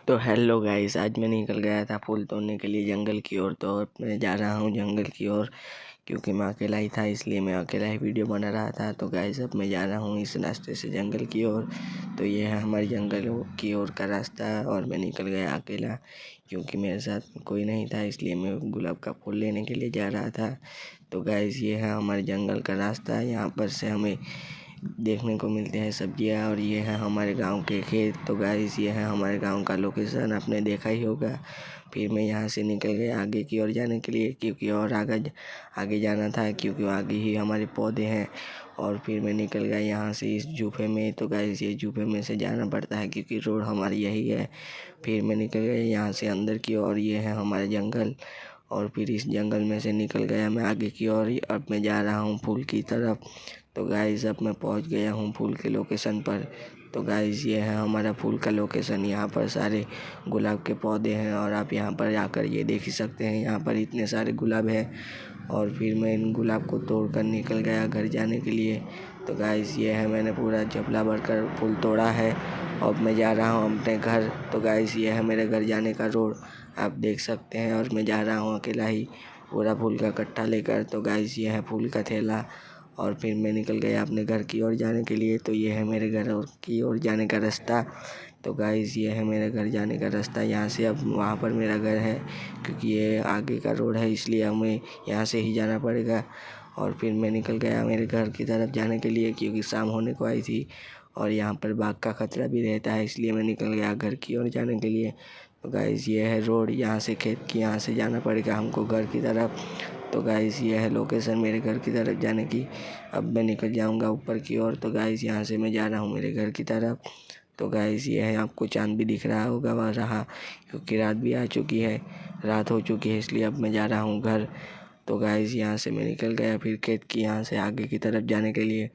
तो hello guys, आज मैं निकल गया था फूल तोड़ने के लिए जंगल की ओर। तो अब मैं जा रहा हूँ जंगल की ओर, क्योंकि मैं अकेला ही था, इसलिए मैं अकेला ही वीडियो बना रहा था। तो गाइस अब मैं जा रहा हूँ इस रास्ते से जंगल की ओर। तो ये है हमारे जंगल की ओर का रास्ता, और मैं निकल गया अकेला, क्योंकि मेरे साथ कोई नहीं था, इसलिए मैं गुलाब का फूल लेने के लिए जा रहा था। तो गाइस ये है हमारे जंगल का रास्ता, यहाँ पर से हमें देखने को मिलते हैं सब्जियां, और ये है हमारे गांव के खेत। तो गाइस ये है हमारे गांव का लोकेशन, आपने देखा ही होगा। फिर मैं यहाँ से निकल गया आगे की ओर जाने के लिए, क्योंकि और आगे जाना था, क्योंकि आगे ही हमारे पौधे हैं। और फिर मैं निकल गया यहाँ से इस जूफे में। तो गाइस ये जूफे में से जाना पड़ता है, क्योंकि रोड हमारी यही है। फिर मैं निकल गया यहाँ से अंदर की ओर, ये है हमारे जंगल। और फिर इस जंगल में से निकल गया मैं आगे की ओर। अब मैं जा रहा हूँ फूल की तरफ। तो गाइस अब मैं पहुंच गया हूँ फूल के लोकेशन पर। तो गाइस ये है हमारा फूल का लोकेशन, यहाँ पर सारे गुलाब के पौधे हैं, और आप यहाँ पर आकर ये देख ही सकते हैं, यहाँ पर इतने सारे गुलाब हैं। और फिर मैं इन गुलाब को तोड़ कर निकल गया घर जाने के लिए। तो गाइस ये है, मैंने पूरा झपला भरकर फूल तोड़ा है। अब मैं जा रहा हूँ अपने घर। तो गाइस ये है मेरे घर जाने का रोड, आप देख सकते हैं। और मैं जा रहा हूँ अकेला ही, पूरा फूल का कट्टा लेकर। तो गाइस ये है फूल का थैला, और फिर मैं निकल गया अपने घर की ओर जाने के लिए। तो ये है मेरे घर की ओर जाने का रास्ता। तो गाइस ये है मेरे घर जाने का रास्ता, यहाँ से अब वहाँ पर मेरा घर है, क्योंकि ये आगे का रोड है, इसलिए हमें यहाँ से ही जाना पड़ेगा। और फिर मैं निकल गया मेरे घर की तरफ जाने के लिए, क्योंकि शाम होने को आई थी, और यहाँ पर बाघ का खतरा भी रहता है, इसलिए मैं निकल गया घर की ओर जाने के लिए। तो गाइस ये है रोड, यहाँ से खेत की यहाँ से जाना पड़ेगा हमको घर की तरफ। तो गाइस ये है लोकेशन मेरे घर की तरफ जाने की। अब मैं निकल जाऊंगा ऊपर की ओर। तो गाइस यहाँ से मैं जा रहा हूँ मेरे घर की तरफ। तो गाइस ये है, आपको चांद भी दिख रहा होगा वह रहा, क्योंकि रात भी आ चुकी है, रात हो चुकी है, इसलिए अब मैं जा रहा हूँ घर। तो गाइस यहाँ से मैं निकल गया फिर खेत की यहाँ से आगे की तरफ जाने के लिए।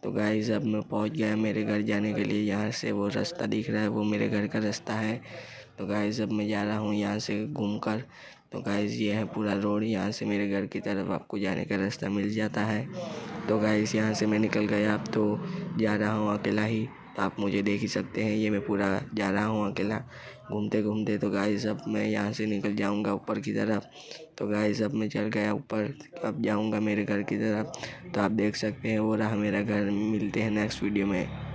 तो गाइस अब मैं पहुँच गया मेरे घर जाने के लिए, यहाँ से वो रास्ता दिख रहा है, वो मेरे घर का रास्ता है। तो गाइस अब मैं जा रहा हूँ यहाँ से घूमकर। तो गाइस ये है पूरा रोड, यहाँ से मेरे घर की तरफ आपको जाने का रास्ता मिल जाता है। तो गाइस यहाँ से मैं निकल गया, अब तो जा रहा हूँ अकेला ही। तो आप मुझे देख ही सकते हैं, ये मैं पूरा जा रहा हूँ अकेला घूमते घूमते। तो गाइस अब मैं यहाँ से निकल जाऊँगा ऊपर की तरफ। तो गाइस अब मैं चल गया ऊपर, अब जाऊँगा मेरे घर की तरफ। तो आप देख सकते हैं वो रहा मेरा घर। मिलते हैं नेक्स्ट वीडियो में।